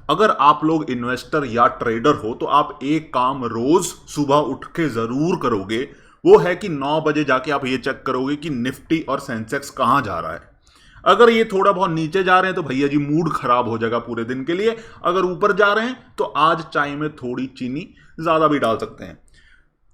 अगर आप लोग इन्वेस्टर या ट्रेडर हो तो आप एक काम रोज सुबह उठ के जरूर करोगे, वो है कि 9 बजे जाके आप ये चेक करोगे कि निफ्टी और सेंसेक्स कहां जा रहा है। अगर ये थोड़ा बहुत नीचे जा रहे हैं तो भैया जी मूड खराब हो जाएगा पूरे दिन के लिए। अगर ऊपर जा रहे हैं तो आज चाय में थोड़ी चीनी ज्यादा भी डाल सकते हैं।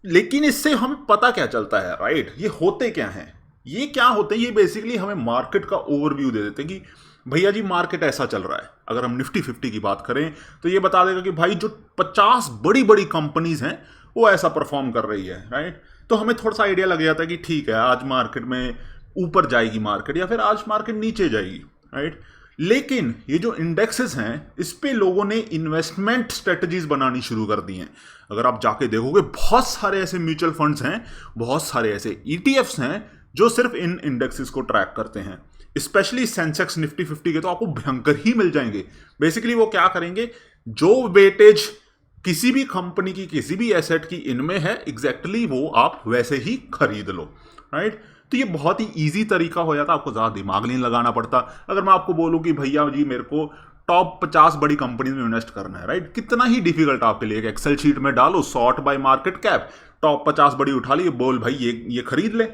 लेकिन इससे हमें पता क्या चलता है, राइट? ये होते क्या हैं, ये क्या होते हैं? ये बेसिकली हमें मार्केट का ओवरव्यू दे देते हैं कि भैया जी मार्केट ऐसा चल रहा है। अगर हम निफ्टी 50 की बात करें तो ये बता देगा कि भाई जो 50 बड़ी बड़ी कंपनीज हैं वो ऐसा परफॉर्म कर रही है, राइट? तो हमें थोड़ा सा आइडिया लग जाता है कि ठीक है आज मार्केट में ऊपर जाएगी मार्केट या फिर आज मार्केट नीचे जाएगी, राइट? लेकिन ये जो इंडेक्सेस हैं इस पे लोगों ने इन्वेस्टमेंट स्ट्रेटजीज बनानी शुरू कर दी हैं। अगर आप जाके देखोगे बहुत सारे ऐसे म्यूचुअल फंड्स हैं, बहुत सारे ऐसे ईटीएफ्स हैं जो सिर्फ इन इंडेक्सेस को ट्रैक करते हैं। स्पेशली सेंसेक्स निफ्टी 50 के तो आपको भयंकर ही मिल जाएंगे। बेसिकली वो क्या करेंगे, जो वेटेज किसी भी कंपनी की किसी भी एसेट की इनमें है एग्जैक्टली वो आप वैसे ही खरीद लो, राइट? तो ये बहुत ही इजी तरीका हो जाता, आपको ज़्यादा दिमाग नहीं लगाना पड़ता। अगर मैं आपको बोलूं कि भैया जी मेरे को टॉप 50 बड़ी कंपनीज में इन्वेस्ट करना है, राइट? कितना ही डिफिकल्ट आपके लिए, एक्सेल शीट में डालो sort by market cap, top 50 बड़ी उठा ली, बोल भाई ये खरीद ले।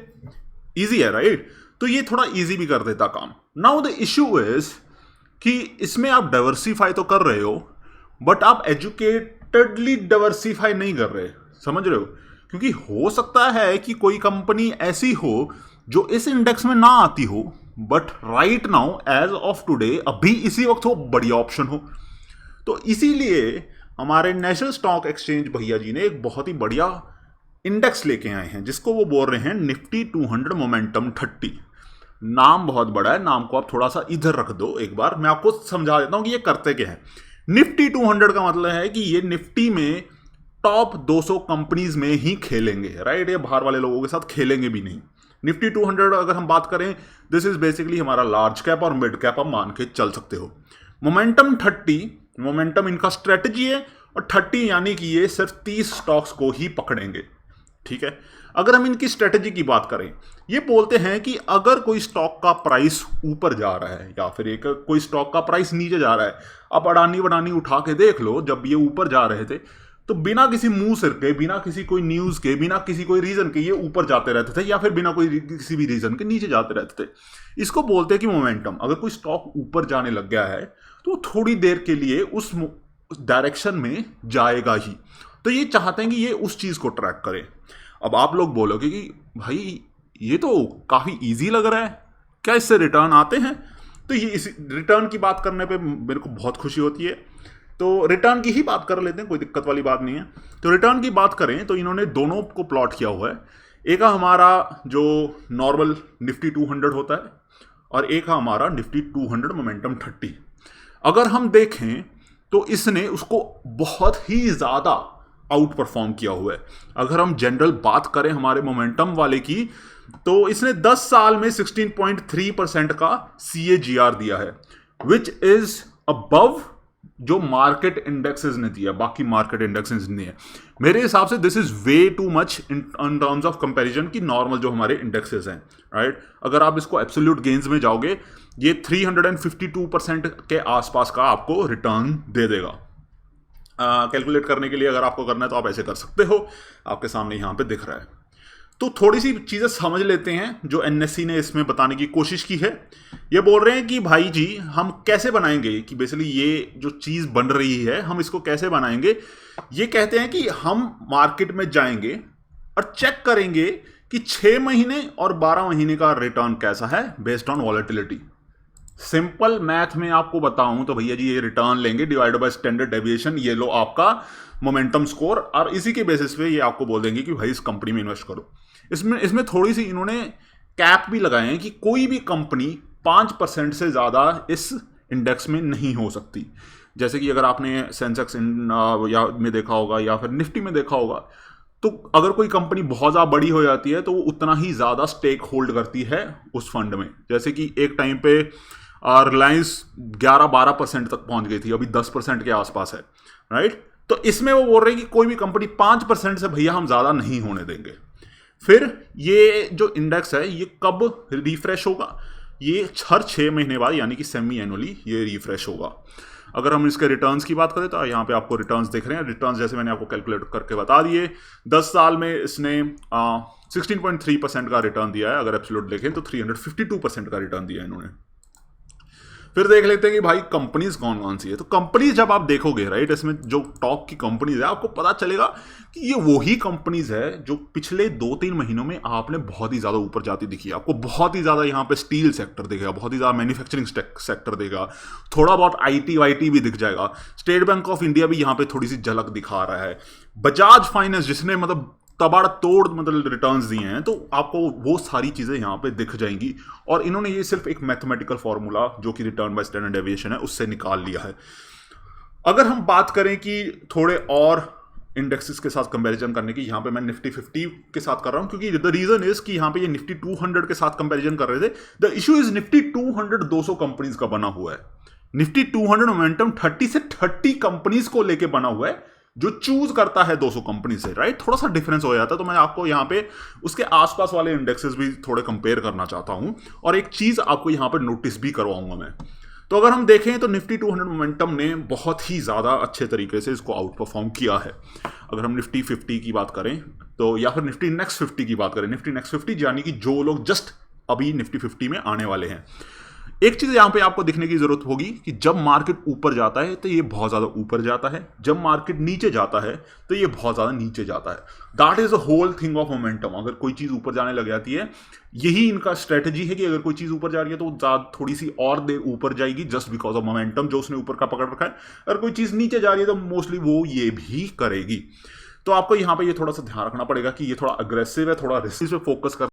इजी है, राइट? तो ये थोड़ा इजी भी कर देता काम। नाउ द इश्यू इज कि इसमें आप डाइवर्सिफाई तो कर रहे हो बट आप एजुकेटेडली डाइवर्सिफाई नहीं कर रहे, समझ रहे हो? क्योंकि हो सकता है कि कोई कंपनी ऐसी हो जो इस इंडेक्स में ना आती हो but right now as of today अभी इसी वक्त वो बढ़िया ऑप्शन हो। तो इसीलिए हमारे नेशनल स्टॉक एक्सचेंज भैया जी ने एक बहुत ही बढ़िया इंडेक्स लेके आए हैं जिसको वो बोल रहे हैं निफ्टी 200 मोमेंटम 30। नाम बहुत बड़ा है, नाम को आप थोड़ा सा इधर रख दो, एक बार मैं आपको समझा देता हूं कि ये करते क्या है। निफ्टी 200 का मतलब है कि ये निफ्टी में टॉप 200 कंपनीज में ही खेलेंगे, राइट? ये बाहर वाले लोगों के साथ खेलेंगे भी नहीं। निफ्टी 200 अगर हम बात करें दिस इज बेसिकली हमारा लार्ज कैप और मिड कैप आप मान के चल सकते हो। मोमेंटम 30, मोमेंटम इनका स्ट्रेटजी है और 30 यानी कि ये सिर्फ 30 स्टॉक्स को ही पकड़ेंगे, ठीक है? अगर हम इनकी स्ट्रेटजी की बात करें, ये बोलते हैं कि अगर कोई स्टॉक का प्राइस ऊपर जा रहा है या फिर एक कोई स्टॉक का प्राइस नीचे जा रहा है, आप अडानी वडानी उठा के देख लो, जब ये ऊपर जा रहे थे तो बिना किसी मुंह सिर के, बिना किसी कोई न्यूज के, बिना किसी कोई रीजन के ये ऊपर जाते रहते थे या फिर बिना कोई किसी भी रीजन के नीचे जाते रहते थे। इसको बोलते हैं कि मोमेंटम। अगर कोई स्टॉक ऊपर जाने लग गया है तो थोड़ी देर के लिए उस डायरेक्शन में जाएगा ही। तो ये चाहते हैं कि ये उस चीज को ट्रैक करे। अब आप लोग बोलोगे कि भाई ये तो काफी इजी लग रहा है, क्या इससे रिटर्न आते हैं? तो ये इस रिटर्न की बात करने पे मेरे को बहुत खुशी होती है, तो रिटर्न की ही बात कर लेते हैं, कोई दिक्कत वाली बात नहीं है। तो रिटर्न की बात करें तो इन्होंने दोनों को प्लॉट किया हुआ है। एक हमारा जो नॉर्मल निफ्टी 200 होता है और एक हमारा निफ्टी 200 मोमेंटम 30। अगर हम देखें तो इसने उसको बहुत ही ज्यादा आउट परफॉर्म किया हुआ है। अगर हम जनरल बात करें हमारे मोमेंटम वाले की तो इसने 10 साल में 16.3% का CAGR दिया है, विच इज अबव जो मार्केट इंडेक्सेस ने दिया, बाकी मार्केट इंडेक्सेस ने है। मेरे हिसाब से this is way too much in terms of comparison की नॉर्मल जो हमारे इंडेक्सेस हैं, राइट? अगर आप इसको एब्सोल्यूट गेन्स में जाओगे ये 352% के आसपास का आपको रिटर्न दे देगा। कैलकुलेट करने के लिए अगर आपको करना है तो आप ऐसे कर सकते हो, आपके सामने यहाँ पे दिख रहा है। तो थोड़ी सी चीज़ें समझ लेते हैं जो NSE ने इसमें बताने की कोशिश की है। ये बोल रहे हैं कि भाई जी हम कैसे बनाएंगे, कि बेसिकली ये जो चीज़ बन रही है हम इसको कैसे बनाएंगे। ये कहते हैं कि हम मार्केट में जाएंगे और चेक करेंगे कि 6 महीने और 12 महीने का रिटर्न कैसा है based on volatility. Simple math में आपको बताऊं तो भैया जी ये रिटर्न लेंगे डिवाइडेड बाय स्टैंडर्ड डेविएशन, ये लो आपका मोमेंटम स्कोर, और इसी के बेसिस पे ये आपको बोल देंगे कि भाई इस कंपनी में इन्वेस्ट करो। इसमें थोड़ी सी इन्होंने कैप भी लगाए हैं कि कोई भी कंपनी 5% से ज़्यादा इस इंडेक्स में नहीं हो सकती। जैसे कि अगर आपने सेंसेक्स या में देखा होगा या फिर निफ्टी में देखा होगा, तो अगर कोई कंपनी बहुत ज़्यादा बड़ी हो जाती है तो वो उतना ही ज़्यादा स्टेक होल्ड करती है उस फंड में। जैसे कि एक टाइम पे रिलायंस 11-12% तक पहुंच गई थी, अभी 10% के आसपास है, राइट? तो इसमें वो बोल रहे हैं कि कोई भी कंपनी 5% से भैया हम ज़्यादा नहीं होने देंगे। फिर ये जो इंडेक्स है ये कब रिफ्रेश होगा? ये हर 6 महीने बाद, यानी कि सेमी एनुअली ये रिफ्रेश होगा। अगर हम इसके रिटर्न्स की बात करें तो यहाँ पे आपको रिटर्न्स दिख रहे हैं। रिटर्न्स जैसे मैंने आपको कैलकुलेट करके बता दिए, 10 साल में इसने 16.3% का रिटर्न दिया है। अगर एब्सोल्यूट देखें तो 352% का रिटर्न दिया है इन्होंने। फिर देख लेते हैं कि भाई कंपनीज कौन कौन सी है। तो कंपनीज जब आप देखोगे राइट, इसमें जो टॉप की कंपनीज है आपको पता चलेगा कि ये वही कंपनीज है जो पिछले 2-3 महीनों में आपने बहुत ही ज्यादा ऊपर जाती दिखी। आपको बहुत ही ज्यादा यहाँ पे स्टील सेक्टर दिखेगा, बहुत ही ज्यादा मैन्युफैक्चरिंग सेक्टर देगा, थोड़ा बहुत आईटी वाईटी भी दिख जाएगा। स्टेट बैंक ऑफ इंडिया भी यहाँ पे थोड़ी सी झलक दिखा रहा है। बजाज फाइनेंस जिसने मतलब तबाड़ तोड़ मतलब रिटर्न्स दिए हैं, तो आपको वो सारी चीज़ें यहाँ पे दिख जाएंगी। और इन्होंने ये सिर्फ एक मैथमेटिकल फॉर्मूला जो कि रिटर्न बाय स्टैंडर्ड डेविएशन है उससे निकाल लिया है। अगर हम बात करें कि थोड़े और इंडेक्सेस के साथ कंपैरिजन करने की, यहाँ पे मैं निफ्टी 50 के साथ कर रहा हूँ क्योंकि द रीजन इज कि यहाँ पे ये निफ्टी 200 के साथ कंपैरिजन कर रहे थे। The issue is Nifty 200 200 companies का बना हुआ है। निफ्टी 200 मोमेंटम 30 से 30 कंपनीज को लेके बना हुआ है जो चूज करता है 200 कंपनी से, राइट। थोड़ा सा डिफरेंस हो जाता है। तो मैं आपको यहाँ पे उसके आसपास वाले इंडेक्सेस भी थोड़े कंपेयर करना चाहता हूं और एक चीज आपको यहाँ पे नोटिस भी करवाऊंगा मैं। तो अगर हम देखें तो निफ्टी 200 मोमेंटम ने बहुत ही ज्यादा अच्छे तरीके से इसको आउट परफॉर्म किया है। अगर हम निफ्टी 50 की बात करें तो, या फिर निफ्टी नेक्स्ट 50 की बात करें, निफ्टी नेक्स्ट 50 यानी कि जो लोग जस्ट अभी निफ्टी 50 में आने वाले हैं, एक चीज यहां पे आपको दिखने की जरूरत होगी कि जब मार्केट ऊपर जाता है तो ये बहुत ज्यादा ऊपर जाता है, जब मार्केट नीचे जाता है तो ये बहुत ज्यादा नीचे जाता है। That is the whole thing of momentum. अगर कोई चीज ऊपर जाने लग जाती है, यही इनका स्ट्रेटजी है कि अगर कोई चीज ऊपर जा रही है तो थोड़ी सी और देर ऊपर जाएगी जस्ट बिकॉज ऑफ मोमेंटम जो उसने ऊपर का पकड़ रखा है। अगर कोई चीज नीचे जा रही है तो मोस्टली वो ये भी करेगी। तो आपको यहां पे ये थोड़ा सा ध्यान रखना पड़ेगा कि ये थोड़ा अग्रेसिव है, थोड़ा रिस्क पे फोकस कर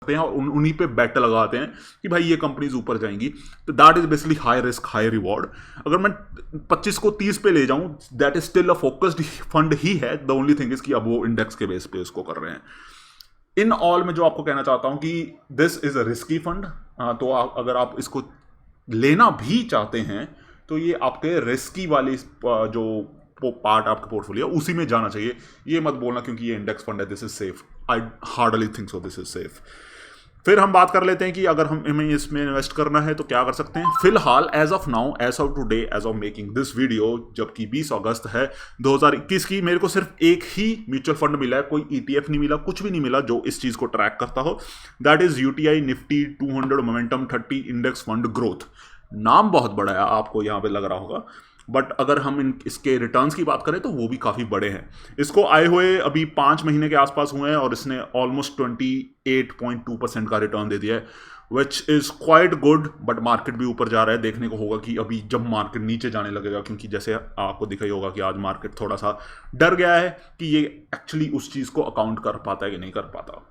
हैं और उन्हीं पे बेट लगाते हैं कि भाई ये कंपनीज ऊपर जाएंगी। तो that is basically high risk high reward. अगर मैं 25 को 30 पे ले जाऊं, that is still a focused fund ही है। द ओनली थिंग इज कि अब वो इंडेक्स के बेस पे इसको कर रहे हैं। इन ऑल में जो आपको कहना चाहता हूं कि this is a risky fund. तो अगर आप इसको लेना भी चाहते हैं तो ये आपके रिस्की वाली जो पार्ट आपके पोर्टफोलियो उसी में जाना चाहिए। ये मत बोलना क्योंकि ये इंडेक्स फंड है this is safe. I hardly think so this is safe. फिर हम बात कर लेते हैं कि अगर हमें इसमें इन्वेस्ट करना है तो क्या कर सकते हैं। फिलहाल as of now, as of today, as of making this video, जबकि 20 अगस्त है 2021 की, मेरे को सिर्फ एक ही म्यूचुअल फंड मिला है। कोई ETF नहीं मिला, कुछ भी नहीं मिला जो इस चीज को ट्रैक करता हो। That is UTI Nifty 200 momentum 30 index fund growth. नाम बहुत बड़ा है, आपको यहाँ पे लग रहा होगा, बट अगर हम इसके रिटर्न्स की बात करें तो वो भी काफ़ी बड़े हैं। इसको आए हुए अभी 5 महीने के आसपास हुए हैं और इसने ऑलमोस्ट 28.2% का रिटर्न दे दिया है, which is quite good. But market भी ऊपर जा रहा है। देखने को होगा कि अभी जब मार्केट नीचे जाने लगेगा, क्योंकि जैसे आपको दिखाई होगा कि आज मार्केट थोड़ा सा डर गया है कि ये एक्चुअली उस चीज़ को अकाउंट कर पाता है कि नहीं कर पाता।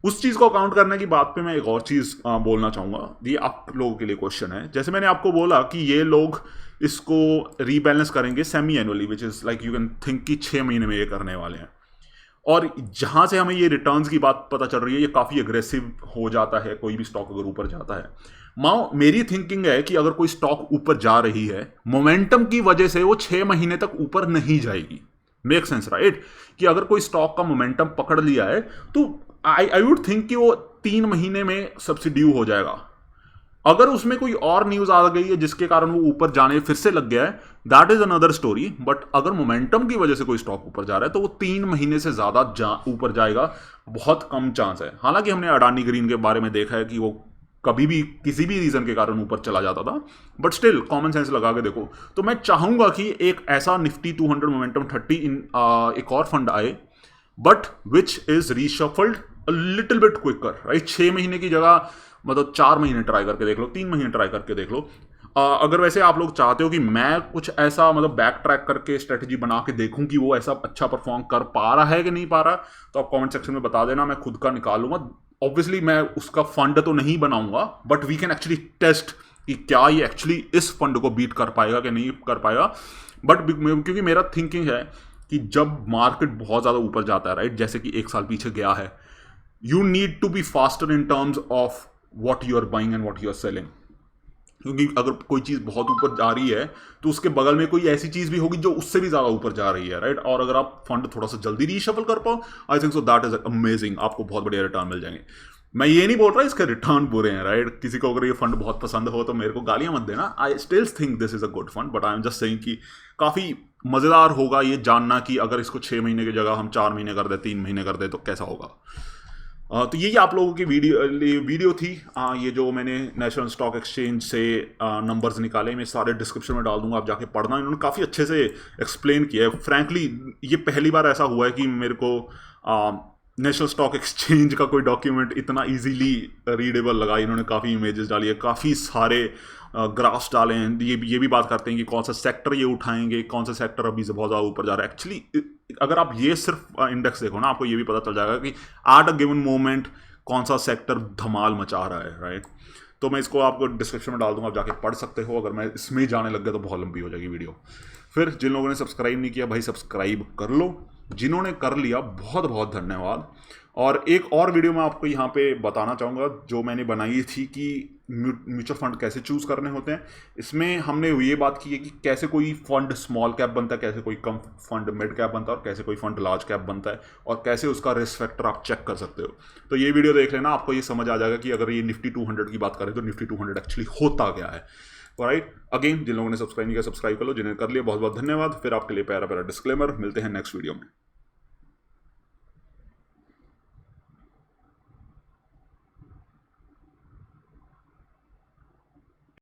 उस चीज़ को अकाउंट करने की बात पे मैं एक और चीज़ बोलना चाहूँगा। ये आप लोगों के लिए क्वेश्चन है। जैसे मैंने आपको बोला कि ये लोग इसको रीबैलेंस करेंगे semi annually, which is like you can think कि 6 महीने में ये करने वाले हैं। और जहाँ से हमें ये रिटर्न्स की बात पता चल रही है, ये काफ़ी अग्रेसिव हो जाता है कोई भी स्टॉक अगर ऊपर जाता है। मेरी थिंकिंग है कि अगर कोई स्टॉक ऊपर जा रही है, मोमेंटम की वजह से वो 6 महीने तक ऊपर नहीं जाएगी। Make sense right? कि अगर कोई स्टॉक का मोमेंटम पकड़ लिया है तो आई वुड थिंक कि वो 3 महीने में सब्सिड्यू हो जाएगा। अगर उसमें कोई और न्यूज आ गई है जिसके कारण वो ऊपर जाने फिर से लग गया है, that is another story. But अगर मोमेंटम की वजह से कोई स्टॉक ऊपर जा रहा है तो वो 3 महीने से ज्यादा ऊपर जाएगा, बहुत कम चांस है। हालांकि हमने अडानी ग्रीन के बारे में देखा है कि वो कभी भी किसी भी रीजन के कारण ऊपर चला जाता था, बट स्टिल कॉमन सेंस लगा के देखो। तो मैं चाहूंगा कि एक ऐसा निफ्टी 200 मोमेंटम 30 एक और फंड आए, but which is reshuffled a little bit quicker, right. 6 महीने की जगह मतलब 4 महीने ट्राई करके देख लो, 3 महीने ट्राई करके देख लो। अगर वैसे आप लोग चाहते हो कि मैं कुछ ऐसा मतलब बैक ट्रैक करके स्ट्रेटजी बना के देखूं कि वो ऐसा अच्छा परफॉर्म कर पा रहा है कि नहीं पा रहा, तो आप कमेंट सेक्शन में बता देना, मैं खुद का निकालूंगा। ऑब्वियसली मैं उसका फंड तो नहीं बनाऊंगा, but we can actually test कि क्या ये एक्चुअली इस फंड को बीट कर पाएगा कि नहीं कर पाएगा। बट क्योंकि मेरा थिंकिंग है कि जब मार्केट बहुत ज़्यादा ऊपर जाता है, राइट, जैसे कि 1 साल पीछे गया है, you need to be faster in terms of what you are buying and what you are selling. क्योंकि अगर कोई चीज़ बहुत ऊपर जा रही है तो उसके बगल में कोई ऐसी चीज़ भी होगी जो उससे भी ज़्यादा ऊपर जा रही है, राइट। और अगर आप फंड थोड़ा सा जल्दी रीशफल कर पाओ, I think so that is amazing, आपको बहुत बढ़िया रिटर्न मिल जाएंगे। मैं ये नहीं बोल रहा इसके रिटर्न बुरे हैं, राइट। किसी को अगर ये फंड बहुत पसंद हो तो मेरे को गालियां मत देना, I still think this is a good fund, but I am just saying कि काफ़ी मज़ेदार होगा ये जानना कि अगर इसको 6 महीने की जगह हम 4 महीने कर दे, 3 महीने कर दे तो कैसा होगा। तो यही आप लोगों की वीडियो थी। ये जो मैंने नेशनल स्टॉक एक्सचेंज से नंबर्स निकाले, मैं सारे डिस्क्रिप्शन में डाल दूंगा, आप जाके पढ़ना। इन्होंने काफ़ी अच्छे से एक्सप्लेन किया है। फ्रैंकली ये पहली बार ऐसा हुआ है कि मेरे को नेशनल स्टॉक एक्सचेंज का कोई डॉक्यूमेंट इतना इजीली रीडेबल लगा। इन्होंने काफ़ी इमेजेस डाली है, काफ़ी सारे ग्राफ्स डाले हैं। ये भी बात करते हैं कि कौन सा सेक्टर ये उठाएंगे, कौन सा सेक्टर अभी से बहुत ज़्यादा ऊपर जा रहा है। एक्चुअली अगर आप ये सिर्फ इंडेक्स देखो ना, आपको ये भी पता चल जाएगा कि एट अ गिवन मोमेंट कौन सा सेक्टर धमाल मचा रहा है, राइट। तो मैं इसको आपको डिस्क्रिप्शन में डाल दूंगा, आप जाके पढ़ सकते हो। अगर मैं इसमें ही जाने लग गया तो बहुत लंबी हो जाएगी वीडियो। फिर जिन लोगों ने सब्सक्राइब नहीं किया भाई, सब्सक्राइब कर लो। जिन्होंने कर लिया बहुत बहुत धन्यवाद। और एक और वीडियो मैं आपको यहाँ पे बताना चाहूँगा जो मैंने बनाई थी कि म्यूचुअल फंड कैसे चूज़ करने होते हैं। इसमें हमने ये बात की है कि कैसे कोई फंड स्मॉल कैप बनता है, कैसे कोई कम फंड मिड कैप बनता है, और कैसे कोई फंड लार्ज कैप बनता है, और कैसे उसका रिस्क फैक्टर आप चेक कर सकते हो। तो ये वीडियो देख लेना, आपको ये समझ आ जाएगा कि अगर ये निफ्टी 200 की बात करें तो निफ्टी 200 एक्चुअली होता क्या है, राइट। अगेन जिन लोगों ने सब्सक्राइब नहीं किया सब्सक्राइब कर लो, जिन्हें कर लिया बहुत बहुत धन्यवाद। फिर आपके लिए प्यारा प्यारा डिस्क्लेमर, मिलते हैं नेक्स्ट वीडियो में।